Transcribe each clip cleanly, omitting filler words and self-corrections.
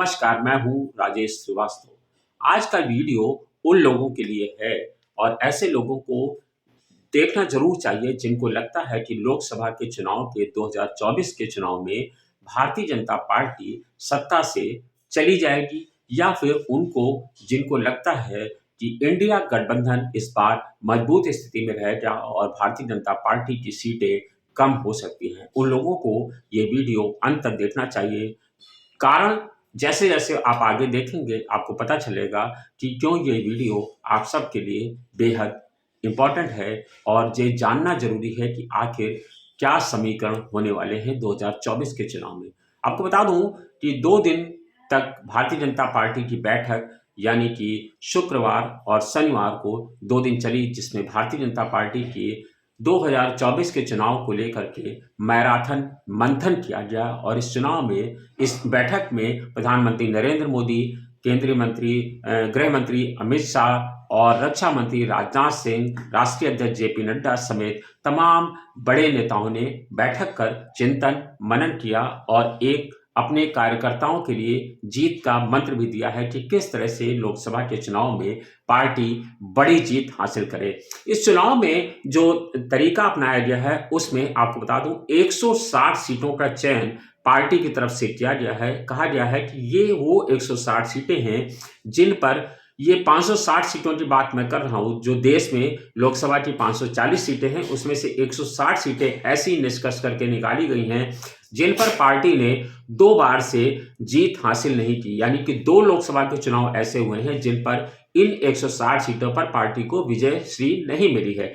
नमस्कार, मैं हूँ राजेश श्रीवास्तव। आज का वीडियो उन लोगों के लिए है और ऐसे लोगों को देखना ज़रूर चाहिए जिनको लगता है कि लोकसभा के चुनाव के 2024 के चुनाव में भारतीय जनता पार्टी सत्ता से चली जाएगी या फिर उनको जिनको लगता है कि इंडिया गठबंधन इस बार मजबूत स्थिति में रहेगा और भारतीय जनता पार्टी की सीटें कम हो सकती हैं। उन लोगों को ये वीडियो अंत तक देखना चाहिए। कारण जैसे-जैसे आप आगे देखेंगे, आपको पता चलेगा कि क्यों ये वीडियो आप सबके लिए बेहद इम्पोर्टेंट है और ये जानना ज़रूरी है कि आखिर क्या समीकरण होने वाले हैं 2024 के चुनाव में। आपको बता दूँ कि 2 दिन तक भारतीय जनता पार्टी की बैठक यानी कि शुक्रवार और शनिवार को 2 दिन चली, जिसमें भारतीय जनता पार्टी की 2024 के चुनाव को लेकर के मैराथन मंथन किया गया और इस चुनाव में इस बैठक में प्रधानमंत्री नरेंद्र मोदी, केंद्रीय मंत्री गृह मंत्री अमित शाह और रक्षा मंत्री राजनाथ सिंह, राष्ट्रीय अध्यक्ष जेपी नड्डा समेत तमाम बड़े नेताओं ने बैठक कर चिंतन मनन किया और एक अपने कार्यकर्ताओं के लिए जीत का मंत्र भी दिया है कि किस तरह से लोकसभा के चुनाव में पार्टी बड़ी जीत हासिल करे। इस चुनाव में जो तरीका अपनाया गया है उसमें आपको बता दूं 160 सीटों का चयन पार्टी की तरफ से किया गया है। कहा गया है कि ये वो 160 सीटें हैं जिन पर ये 560 सीटों की बात मैं कर रहा हूं। जो देश में लोकसभा की 540 सीटें हैं उसमें से 160 सीटें ऐसी निष्कर्ष करके निकाली गई हैं जिन पर पार्टी ने 2 बार से जीत हासिल नहीं की, यानी कि 2 लोकसभा के चुनाव ऐसे हुए हैं जिन पर इन 160 सीटों पर पार्टी को विजय श्री नहीं मिली है।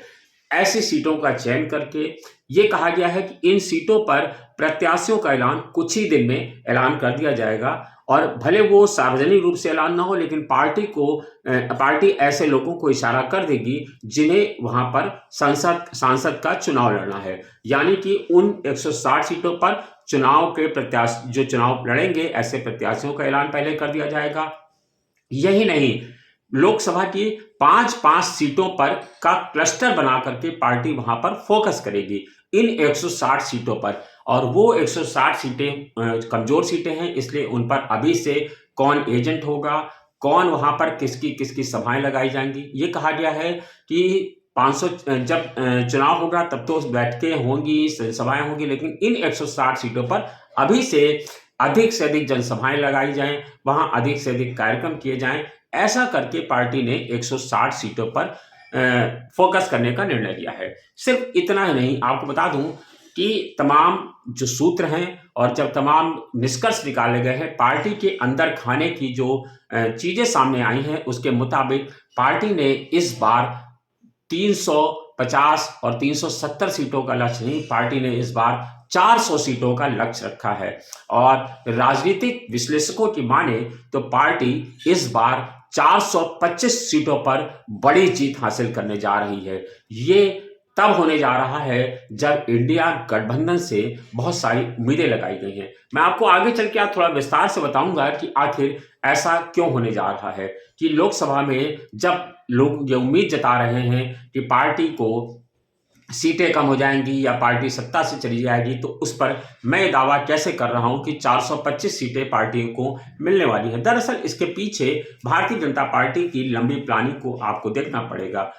ऐसी सीटों का चयन करके ये कहा गया है कि इन सीटों पर प्रत्याशियों का ऐलान कुछ ही दिन में ऐलान कर दिया जाएगा और भले वो सार्वजनिक रूप से ऐलान ना हो, लेकिन पार्टी ऐसे लोगों को इशारा कर देगी जिन्हें वहां पर सांसद का चुनाव लड़ना है। यानी कि उन 160 सीटों पर चुनाव के प्रत्याशी जो चुनाव लड़ेंगे ऐसे प्रत्याशियों का ऐलान पहले कर दिया जाएगा। यही नहीं, लोकसभा की 5-5 सीटों पर का क्लस्टर बना करके पार्टी वहां पर फोकस करेगी इन 160 सीटों पर और वो 160 सीटें कमजोर सीटें हैं, इसलिए उन पर अभी से कौन एजेंट होगा, कौन वहां पर किसकी किसकी सभाएं लगाई जाएंगी। ये कहा गया है कि 500 जब चुनाव होगा तब तो बैठकें होंगी, सभाएं होंगी, लेकिन इन 160 सीटों पर अभी से अधिक जनसभाएं लगाई जाएं, वहां अधिक से अधिक कार्यक्रम किए जाएं। ऐसा करके पार्टी ने 160 सीटों पर फोकस करने का निर्णय लिया है। सिर्फ इतना ही नहीं, आपको बता दूं कि तमाम जो सूत्र हैं और जब तमाम निष्कर्ष निकाले गए हैं, पार्टी के अंदर खाने की जो चीजें सामने आई हैं उसके मुताबिक पार्टी ने इस बार 350 और 370 सीटों का लक्ष्य नहीं, पार्टी ने इस बार 400 सीटों का लक्ष्य रखा है और राजनीतिक विश्लेषकों की माने तो पार्टी इस बार 425 सीटों पर बड़ी जीत हासिल करने जा रही है। ये तब होने जा रहा है जब इंडिया गठबंधन से बहुत सारी उम्मीदें लगाई गई हैं। मैं आपको आगे चल के थोड़ा विस्तार से बताऊंगा कि आखिर ऐसा क्यों होने जा रहा है कि लोकसभा में जब लोग ये उम्मीद जता रहे हैं कि पार्टी को सीटें कम हो जाएंगी या पार्टी सत्ता से चली जाएगी, तो उस पर मैं दावा कैसे कर रहा हूं कि 425 सीटें पार्टी को मिलने वाली है। दरअसल इसके पीछे भारतीय जनता पार्टी की लंबी प्लानिंग को आपको देखना पड़ेगा।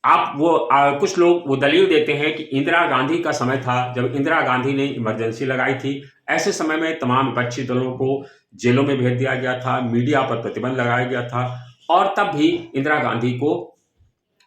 कुछ लोग वो दलील देते हैं कि इंदिरा गांधी का समय था जब इंदिरा गांधी ने इमरजेंसी लगाई थी। ऐसे समय में तमाम विपक्षी दलों को जेलों में भेज दिया गया था, मीडिया पर प्रतिबंध लगाया गया था और तब भी इंदिरा गांधी को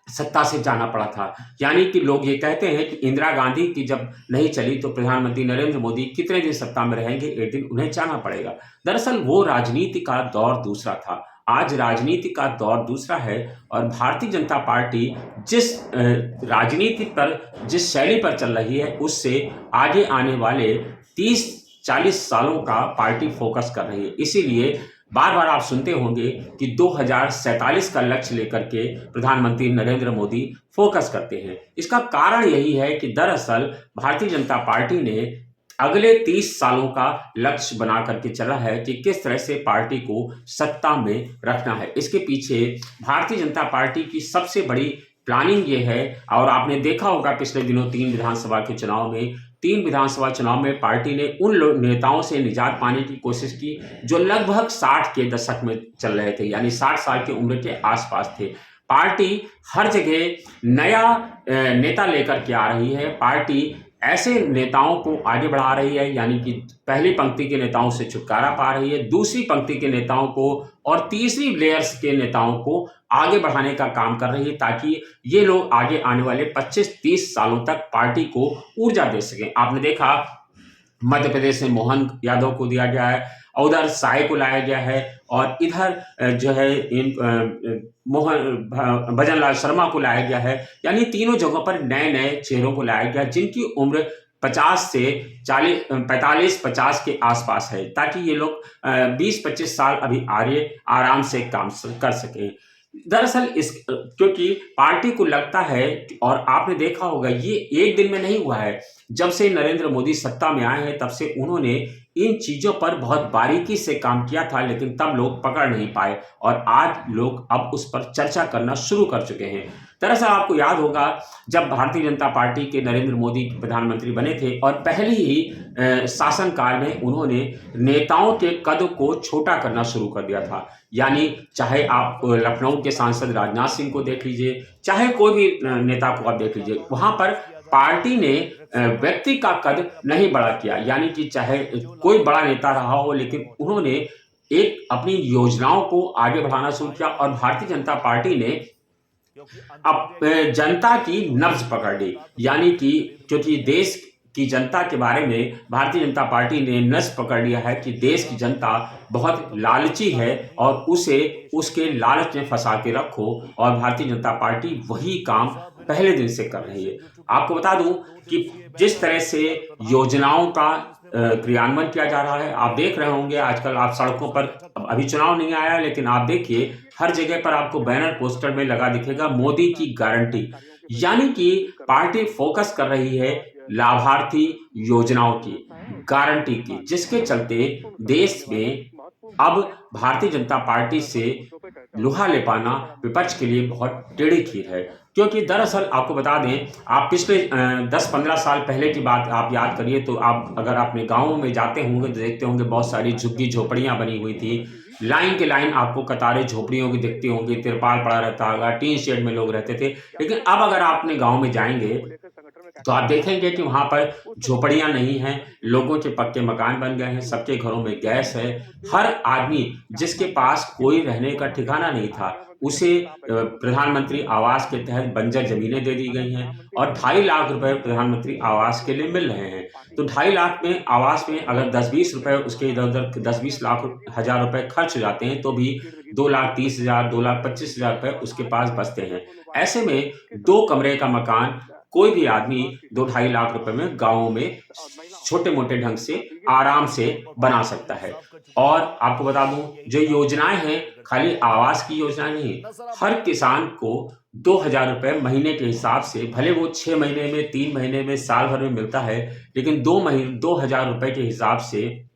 सत्ता से जाना पड़ा था। यानी कि लोग ये कहते हैं कि इंदिरा गांधी की जब नहीं चली तो प्रधानमंत्री नरेंद्र मोदी कितने दिन सत्ता में रहेंगे, एक दिन उन्हें जाना पड़ेगा। दरअसल वो राजनीति का दौर दूसरा था, आज राजनीति का दौर दूसरा है और भारतीय जनता पार्टी जिस राजनीति पर जिस शैली पर चल रही है उससे आगे आने वाले 30-40 सालों का पार्टी फोकस कर रही है। इसीलिए बार बार आप सुनते होंगे कि 2047 का लक्ष्य लेकर के प्रधानमंत्री नरेंद्र मोदी फोकस करते हैं। इसका कारण यही है कि दरअसल भारतीय जनता पार्टी ने अगले 30 सालों का लक्ष्य बना करके चला है कि किस तरह से पार्टी को सत्ता में रखना है। इसके पीछे भारतीय जनता पार्टी की सबसे बड़ी प्लानिंग ये है और आपने देखा होगा पिछले दिनों 3 विधानसभा के चुनाव में 3 विधानसभा चुनाव में पार्टी ने उन नेताओं से निजात पाने की कोशिश की जो लगभग 60 के दशक में चल रहे थे, यानी 60 साल की उम्र के आसपास थे। पार्टी हर जगह नया नेता लेकर के आ रही है। पार्टी ऐसे नेताओं को आगे बढ़ा रही है, यानी कि पहली पंक्ति के नेताओं से छुटकारा पा रही है, दूसरी पंक्ति के नेताओं को और तीसरी लेयर्स के नेताओं को आगे बढ़ाने का काम कर रही है, ताकि ये लोग आगे आने वाले 25-30 सालों तक पार्टी को ऊर्जा दे सकें। आपने देखा मध्य प्रदेश में मोहन यादव को दिया गया है, उधर साय को लाया गया है, और इधर जो है भजन लाल शर्मा को लाया गया है। यानी तीनों जगहों पर नए नए चेहरों को लाया गया जिनकी उम्र 50 से 45-50 के आसपास है, ताकि ये लोग 20-25 साल अभी आगे आराम से काम कर सकें। दरअसल क्योंकि पार्टी को लगता है, और आपने देखा होगा ये एक दिन में नहीं हुआ है, जब से नरेंद्र मोदी सत्ता में आए हैं तब से उन्होंने इन चीजों पर बहुत बारीकी से काम किया था, लेकिन तब लोग पकड़ नहीं पाए, और आज लोग अब उस पर चर्चा करना शुरू कर चुके हैं। दरअसल आपको याद होगा जब भारतीय जनता पार्टी के नरेंद्र मोदी प्रधानमंत्री बने थे और पहले ही शासनकाल में उन्होंने नेताओं के कद को छोटा करना शुरू कर दिया था। यानी चाहे आप लखनऊ के सांसद राजनाथ सिंह को देख लीजिए, चाहे कोई भी नेता को आप देख लीजिए, वहां पर पार्टी ने व्यक्ति का कद नहीं बड़ा किया। यानी कि चाहे कोई बड़ा नेता रहा हो, लेकिन उन्होंने एक अपनी योजनाओं को आगे बढ़ाना शुरू किया, और भारतीय जनता पार्टी ने अब जनता की नब्ज पकड़ ली। यानी कि क्योंकि देश की जनता के बारे में भारतीय जनता पार्टी ने नस पकड़ लिया है कि देश की जनता बहुत लालची है, और उसे उसके लालच में फंसा के रखो, और भारतीय जनता पार्टी वही काम पहले दिन से कर रही है। आपको बता दूं कि जिस तरह से योजनाओं का क्रियान्वयन किया जा रहा है, आप देख रहे होंगे आजकल आप सड़कों पर, अभी चुनाव नहीं आया लेकिन आप देखिए हर जगह पर आपको बैनर पोस्टर में लगा दिखेगा मोदी की गारंटी। यानी कि पार्टी फोकस कर रही है लाभार्थी योजनाओं की, गारंटी की, जिसके चलते देश में अब भारतीय जनता पार्टी से लोहा ले पाना विपक्ष के लिए बहुत टेढ़ी खीर है। क्योंकि दरअसल आपको बता दें, आप पिछले 10-15 साल पहले की बात आप याद करिए, तो आप अगर अपने गाँवों में जाते होंगे तो देखते होंगे बहुत सारी झुग्गी झोपड़ियां बनी हुई थी। लाइन के लाइन आपको कतारें झोपड़ियों की दिखती होंगी, तिरपाल पड़ा रहता होगा, टीन शेड में लोग रहते थे। लेकिन अब अगर आप अपने गाँव में जाएंगे तो आप देखेंगे कि वहां पर झोपड़ियां नहीं हैं, लोगों के पक्के मकान बन गए हैं, सबके घरों में गैस है। हर आदमी जिसके पास कोई रहने का ठिकाना नहीं था, उसे प्रधानमंत्री आवास के तहत बंजर जमीनें दे दी गई हैं, और 2.5 लाख रुपए प्रधानमंत्री आवास के लिए मिल रहे हैं। तो 2.5 लाख में आवास में अगर 10-20 रुपए उसके इधर उधर 10-20 लाख हजार रुपए खर्च हो जाते हैं, तो भी 2,30,000 2,25,000 रुपए उसके पास बचते हैं। ऐसे में 2 कमरे का मकान कोई भी आदमी 2-2.5 लाख रुपए में गाँवों में छोटे मोटे ढंग से आराम से बना सकता है। और आपको बता दूं, जो योजनाएं हैं खाली आवास की योजना नहीं, हर किसान को 2,000 रुपए महीने के हिसाब से, भले वो 6 महीने में, 3 महीने में, साल भर में मिलता है, लेकिन 2,000 रुपए के हिसाब से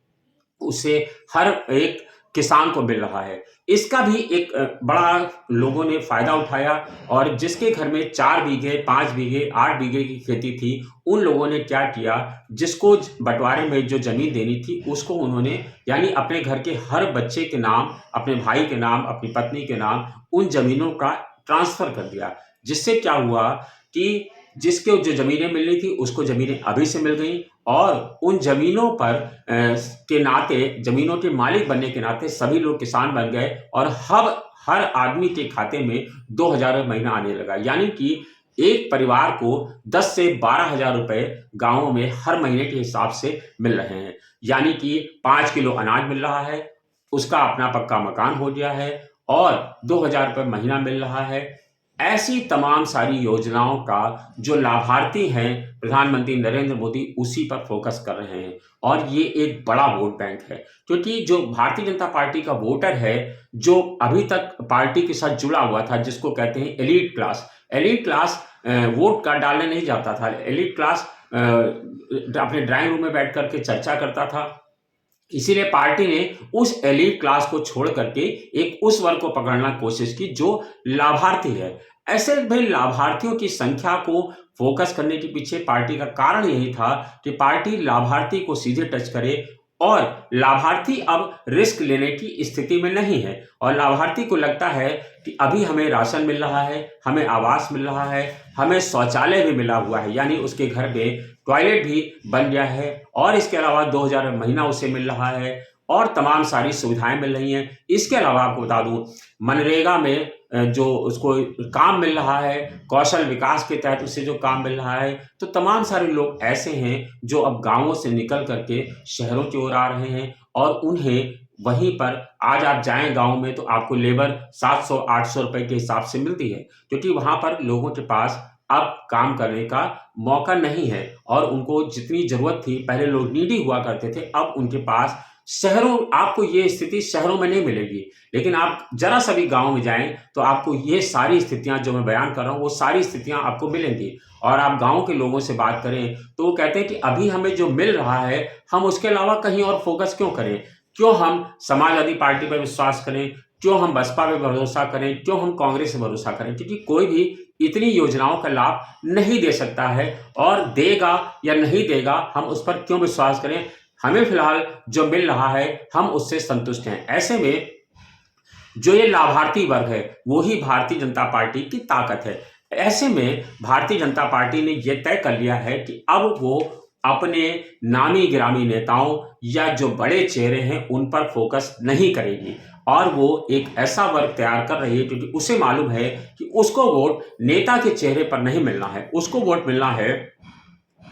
उसे हर एक किसान को मिल रहा है। इसका भी एक बड़ा लोगों ने फायदा उठाया, और जिसके घर में 4 बीघे, 5 बीघे, 8 बीघे की खेती थी, उन लोगों ने क्या किया, जिसको बंटवारे में जो जमीन देनी थी उसको उन्होंने, यानी अपने घर के हर बच्चे के नाम, अपने भाई के नाम, अपनी पत्नी के नाम उन जमीनों का ट्रांसफर कर दिया। जिससे क्या हुआ कि जिसको जो जमीनें मिलनी थी उसको जमीनें अभी से मिल गई, और उन जमीनों पर के नाते, जमीनों के मालिक बनने के नाते सभी लोग किसान बन गए, और हर आदमी के खाते में 2,000 महीना आने लगा। यानी कि एक परिवार को 10 से 12,000 रुपए गाँवों में हर महीने के हिसाब से मिल रहे हैं। यानी कि 5 किलो अनाज मिल रहा है, उसका अपना पक्का मकान हो गया है, और 2,000 रुपए महीना मिल रहा है। ऐसी तमाम सारी योजनाओं का जो लाभार्थी हैं प्रधानमंत्री नरेंद्र मोदी उसी पर फोकस कर रहे हैं, और ये एक बड़ा वोट बैंक है। क्योंकि जो भारतीय जनता पार्टी का वोटर है, जो अभी तक पार्टी के साथ जुड़ा हुआ था, जिसको कहते हैं एलीट क्लास वोट कार्ड डालने नहीं जाता था। एलीट क्लास अपने ड्राइंग रूम में बैठ करके चर्चा करता था। इसीलिए पार्टी ने उस एलीट क्लास को छोड़ करके एक उस वर्ग को पकड़ना कोशिश की जो लाभार्थी है। ऐसे में लाभार्थियों की संख्या को फोकस करने के पीछे पार्टी का कारण यही था कि पार्टी लाभार्थी को सीधे टच करे और लाभार्थी अब रिस्क लेने की स्थिति में नहीं है और लाभार्थी को लगता है कि अभी हमें राशन मिल रहा है, हमें आवास मिल रहा है, हमें शौचालय भी मिला हुआ है, यानी उसके घर में टॉयलेट भी बन गया है और इसके अलावा 2000 महीना उसे मिल रहा है और तमाम सारी सुविधाएं मिल रही हैं। इसके अलावा आपको बता दूं, मनरेगा में जो उसको काम मिल रहा है, कौशल विकास के तहत उसे जो काम मिल रहा है, तो तमाम सारे लोग ऐसे हैं जो अब गांवों से निकल करके शहरों की ओर आ रहे हैं और उन्हें वहीं पर आज आप जाएं गांव में तो आपको लेबर 700-800 रुपए के हिसाब से मिलती है, क्योंकि वहां पर लोगों के पास अब काम करने का मौका नहीं है और उनको जितनी जरूरत थी, पहले लोग नीडी हुआ करते थे, अब उनके पास शहरों आपको ये स्थिति शहरों में नहीं मिलेगी, लेकिन आप जरा सा भी गांव में जाएं तो आपको ये सारी स्थितियां जो मैं बयान कर रहा हूं वो सारी स्थितियां आपको मिलेंगी। और आप गांव के लोगों से बात करें तो वो कहते हैं कि अभी हमें जो मिल रहा है हम उसके अलावा कहीं और फोकस क्यों करें, क्यों हम समाजवादी पार्टी पर विश्वास करें, क्यों हम बसपा पे भरोसा करें, क्यों हम कांग्रेस से भरोसा करें, क्योंकि कोई भी इतनी योजनाओं का लाभ नहीं दे सकता है और देगा या नहीं देगा हम उस पर क्यों विश्वास करें। हमें फिलहाल जो मिल रहा है हम उससे संतुष्ट हैं। ऐसे में जो ये लाभार्थी वर्ग है वो ही भारतीय जनता पार्टी की ताकत है। ऐसे में भारतीय जनता पार्टी ने यह तय कर लिया है कि अब वो अपने नामी गिरामी नेताओं या जो बड़े चेहरे हैं उन पर फोकस नहीं करेगी और वो एक ऐसा वर्ग तैयार कर रही है क्योंकि उसे मालूम है कि उसको वोट नेता के चेहरे पर नहीं मिलना है, उसको वोट मिलना है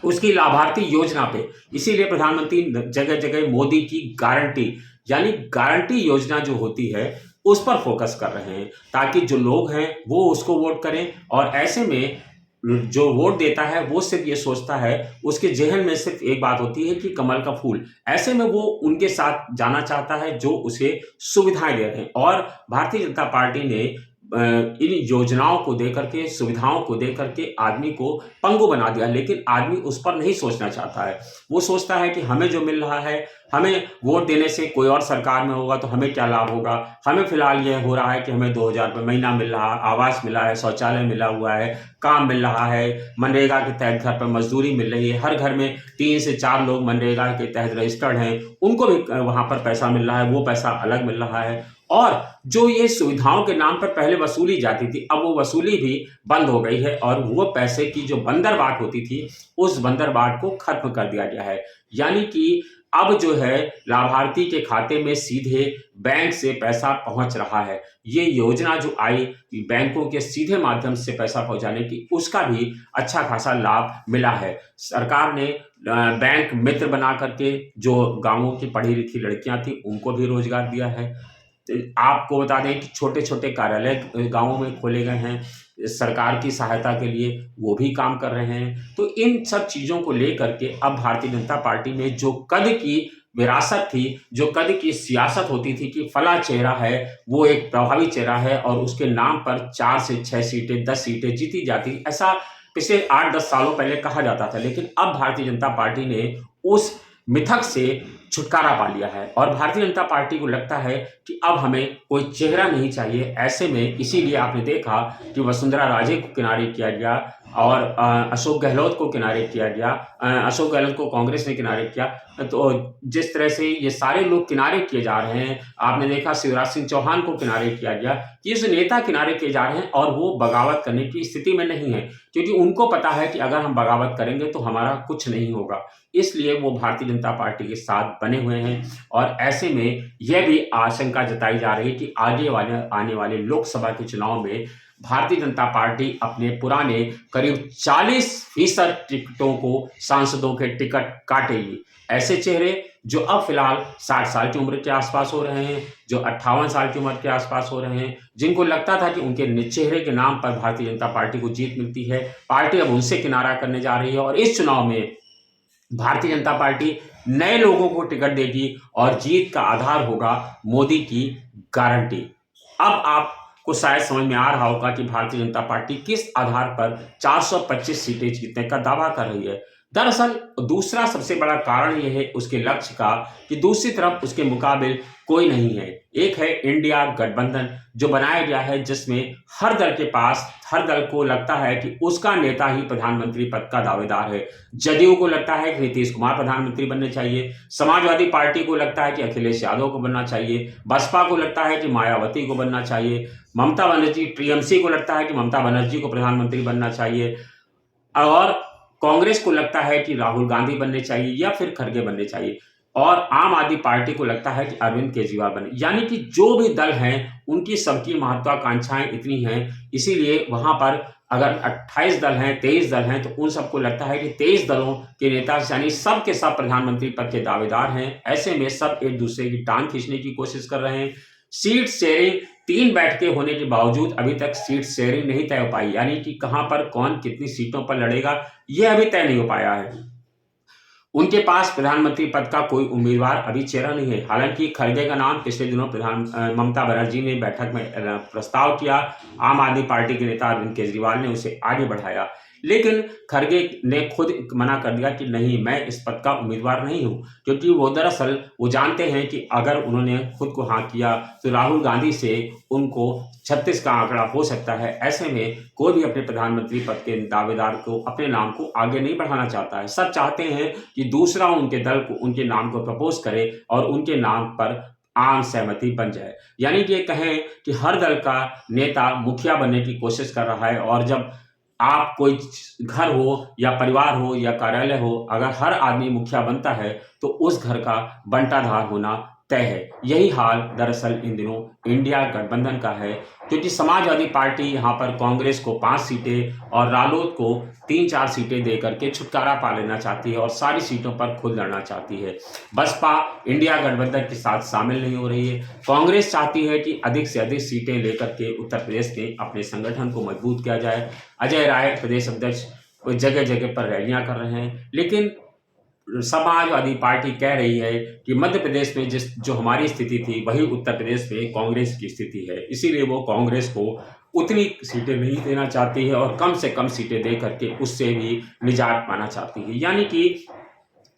उसकी लाभार्थी योजना पे। इसीलिए प्रधानमंत्री जगह जगह मोदी की गारंटी यानी गारंटी योजना जो होती है उस पर फोकस कर रहे हैं ताकि जो लोग हैं वो उसको वोट करें और ऐसे में जो वोट देता है वो सिर्फ ये सोचता है, उसके जहन में सिर्फ एक बात होती है कि कमल का फूल। ऐसे में वो उनके साथ जाना चाहता है जो उसे सुविधाएं दे रहे हैं और भारतीय जनता पार्टी ने इन योजनाओं को देकर के सुविधाओं को देकर के आदमी को पंगु बना दिया, लेकिन आदमी उस पर नहीं सोचना चाहता है। वो सोचता है कि हमें जो मिल रहा है, हमें वोट देने से कोई और सरकार में होगा तो हमें क्या लाभ होगा, हमें फिलहाल यह हो रहा है कि हमें 2000 रुपये महीना मिल रहा है, आवास मिला है, शौचालय मिला हुआ है, काम मिल रहा है, मनरेगा के तहत घर पर मजदूरी मिल रही है, हर घर में 3 से 4 लोग मनरेगा के तहत रजिस्टर्ड हैं, उनको भी वहां पर पैसा मिल रहा है, वो पैसा अलग मिल रहा है। और जो ये सुविधाओं के नाम पर पहले वसूली जाती थी अब वो वसूली भी बंद हो गई है और वो पैसे की जो बंदरबाट होती थी उस बंदरबाट को खत्म कर दिया गया है। यानी कि अब जो है लाभार्थी के खाते में सीधे बैंक से पैसा पहुंच रहा है। ये योजना जो आई बैंकों के सीधे माध्यम से पैसा पहुंचाने की, उसका भी अच्छा खासा लाभ मिला है। सरकार ने बैंक मित्र बना करके जो गांवों की पढ़ी लिखी लड़कियां थी उनको भी रोजगार दिया है। आपको बता दें कि छोटे छोटे कार्यालय गांवों में खोले गए हैं सरकार की सहायता के लिए, वो भी काम कर रहे हैं। तो इन सब चीज़ों को लेकर के अब भारतीय जनता पार्टी में जो कद की विरासत थी, जो कद की सियासत होती थी कि फला चेहरा है वो एक प्रभावी चेहरा है और उसके नाम पर 4 से 6 सीटें 10 सीटें जीती जाती, ऐसा पिछले 8-10 सालों पहले कहा जाता था। लेकिन अब भारतीय जनता पार्टी ने उस मिथक से छुटकारा पा लिया है और भारतीय जनता पार्टी को लगता है कि अब हमें कोई चेहरा नहीं चाहिए। ऐसे में इसीलिए आपने देखा कि वसुंधरा राजे को किनारे किया गया और अशोक गहलोत को किनारे किया गया, अशोक गहलोत को कांग्रेस ने किनारे किया। तो जिस तरह से ये सारे लोग किनारे किए जा रहे हैं, आपने देखा शिवराज सिंह चौहान को किनारे किया गया, ये जो नेता किनारे किए जा रहे हैं और वो बगावत करने की स्थिति में नहीं है क्योंकि उनको पता है कि अगर हम बगावत करेंगे तो हमारा कुछ नहीं होगा। इसलिए वो भारतीय जनता पार्टी के साथ बने हुए हैं और ऐसे में यह भी आशंका जताई जा रही है कि आने वाले लोकसभा के चुनाव में भारतीय जनता पार्टी अपने पुराने करीब 40% टिकटों को सांसदों के टिकट काटेगी। ऐसे चेहरे जो अब फिलहाल 60 साल की उम्र के आसपास हो रहे हैं, जो 58 साल की उम्र के आसपास हो रहे हैं, जिनको लगता था कि उनके चेहरे के नाम पर भारतीय जनता पार्टी को जीत मिलती है, पार्टी अब उनसे किनारा करने जा रही है और इस चुनाव में भारतीय जनता पार्टी नए लोगों को टिकट देगी और जीत का आधार होगा मोदी की गारंटी। अब आपको शायद समझ में आ रहा होगा कि भारतीय जनता पार्टी किस आधार पर 425 सीटें जीतने का दावा कर रही है। दरअसल दूसरा सबसे बड़ा कारण यह है उसके लक्ष्य का कि दूसरी तरफ उसके मुकाबिल कोई नहीं है। एक है इंडिया गठबंधन जो बनाया गया है, जिसमें हर दल को लगता है कि उसका नेता ही प्रधानमंत्री पद का दावेदार है। जदयू को लगता है कि नीतीश कुमार प्रधानमंत्री बनने चाहिए, समाजवादी पार्टी को लगता है कि अखिलेश यादव को बनना चाहिए, बसपा को लगता है कि मायावती को बनना चाहिए, ममता बनर्जी टीएमसी को लगता है कि ममता बनर्जी को प्रधानमंत्री बनना चाहिए, और कांग्रेस को लगता है कि राहुल गांधी बनने चाहिए या फिर खड़गे बनने चाहिए, और आम आदमी पार्टी को लगता है कि अरविंद केजरीवाल बने। यानी कि जो भी दल हैं उनकी सबकी महत्वाकांक्षाएं इतनी हैं, इसीलिए वहां पर अगर 28 दल हैं, 23 दल हैं, तो उन सबको लगता है कि 23 दलों के नेता यानी सब के सब प्रधानमंत्री पद के दावेदार हैं। ऐसे में सब एक दूसरे की टांग खींचने की कोशिश कर रहे हैं। सीट शेयरिंग 3 बैठकें होने के बावजूद अभी तक सीट शेयरिंग नहीं तय हो पाई, यानी कि कहां पर कौन कितनी सीटों पर लड़ेगा यह अभी तय नहीं हो पाया है। उनके पास प्रधानमंत्री पद का कोई उम्मीदवार अभी चेहरा नहीं है। हालांकि खड़गे का नाम पिछले दिनों ममता बनर्जी ने बैठक में प्रस्ताव किया, आम आदमी पार्टी के नेता अरविंद केजरीवाल ने उसे आगे बढ़ाया, लेकिन खड़गे ने खुद मना कर दिया कि नहीं, मैं इस पद का उम्मीदवार नहीं हूं, क्योंकि दरअसल वो जानते हैं कि अगर उन्होंने खुद को हाँ किया तो राहुल गांधी से उनको 36 का आंकड़ा हो सकता है। ऐसे में कोई भी अपने प्रधानमंत्री पद के दावेदार को अपने नाम को आगे नहीं बढ़ाना चाहता है। सब चाहते हैं कि दूसरा उनके दल को उनके नाम को प्रपोज करे और उनके नाम पर आम सहमति बन जाए। यानी कि ये कहें कि हर दल का नेता मुखिया बनने की कोशिश कर रहा है, और जब आप कोई घर हो या परिवार हो या कार्यालय हो, अगर हर आदमी मुखिया बनता है तो उस घर का बंटाधार होना तय है। यही हाल दरअसल इन दिनों इंडिया गठबंधन का है, क्योंकि समाजवादी पार्टी यहाँ पर कांग्रेस को 5 सीटें और रालोद को 3-4 सीटें दे करके छुटकारा पा लेना चाहती है और सारी सीटों पर खुद लड़ना चाहती है। बसपा इंडिया गठबंधन के साथ शामिल नहीं हो रही है। कांग्रेस चाहती है कि अधिक से अधिक सीटें लेकर के उत्तर प्रदेश में अपने संगठन को मजबूत किया जाए। अजय राय प्रदेश अध्यक्ष जगह जगह पर रैलियां कर रहे हैं, लेकिन समाजवादी पार्टी कह रही है कि मध्य प्रदेश में जो हमारी स्थिति थी वही उत्तर प्रदेश में कांग्रेस की स्थिति है, इसीलिए वो कांग्रेस को उतनी सीटें नहीं देना चाहती है और कम से कम सीटें दे करके उससे भी निजात पाना चाहती है। यानी कि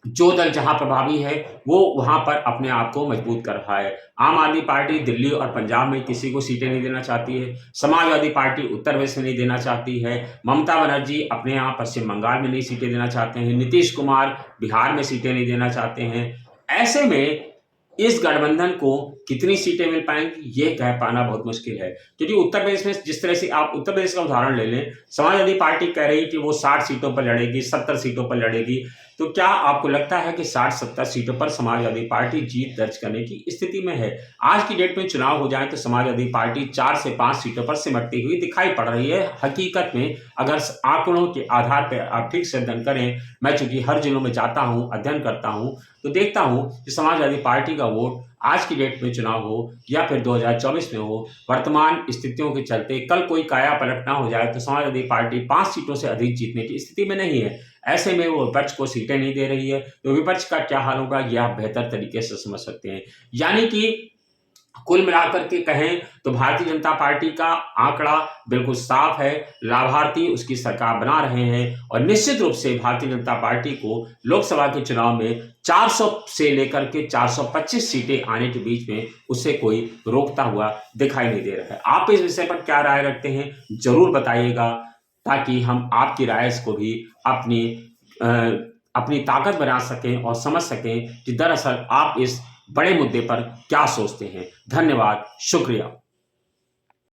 जो दल जहां प्रभावी है वो वहां पर अपने आप को मजबूत कर रहा है। आम आदमी पार्टी दिल्ली और पंजाब में किसी को सीटें नहीं देना चाहती है, समाजवादी पार्टी उत्तर प्रदेश में नहीं देना चाहती है, ममता बनर्जी अपने यहाँ पश्चिम बंगाल में नहीं सीटें देना चाहते हैं, नीतीश कुमार बिहार में सीटें नहीं देना चाहते हैं। ऐसे में इस गठबंधन को कितनी सीटें मिल पाएंगी ये कह पाना बहुत मुश्किल है, क्योंकि उत्तर प्रदेश में जिस तरह से आप उत्तर प्रदेश का उदाहरण ले लें, समाजवादी पार्टी कह रही कि वो 60 सीटों पर लड़ेगी, 70 सीटों पर लड़ेगी, तो क्या आपको लगता है कि 60-70 सीटों पर समाजवादी पार्टी जीत दर्ज करने की स्थिति में है? आज की डेट में चुनाव हो जाए तो समाजवादी पार्टी 4 से 5 सीटों पर सिमटती हुई दिखाई पड़ रही है। हकीकत में अगर आंकड़ों के आधार पर आप ठीक से अध्ययन करें, मैं चूंकि हर जिलों में जाता हूं, अध्ययन करता हूं, तो देखता हूं कि समाजवादी पार्टी का वोट आज की डेट में चुनाव हो या फिर 2024 में हो, वर्तमान स्थितियों के चलते कल कोई काया पलट ना हो जाए तो समाजवादी पार्टी 5 सीटों से अधिक जीतने की स्थिति में नहीं है। ऐसे में वो विपक्ष को सीटें नहीं दे रही है, तो विपक्ष का क्या हाल होगा ये आप बेहतर तरीके से समझ सकते हैं। यानी कि कुल मिलाकर के कहें तो भारतीय जनता पार्टी का आंकड़ा बिल्कुल साफ है, लाभार्थी उसकी सरकार बना रहे हैं, और निश्चित रूप से भारतीय जनता पार्टी को लोकसभा के चुनाव में 400 से लेकर के 425 सीटें आने के बीच में उसे कोई रोकता हुआ दिखाई नहीं दे रहा है। आप इस विषय पर क्या राय रखते हैं जरूर बताइएगा, ताकि हम आपकी राय को भी अपनी ताकत बना सकें और समझ सकें कि दरअसल आप इस बड़े मुद्दे पर क्या सोचते हैं। धन्यवाद, शुक्रिया।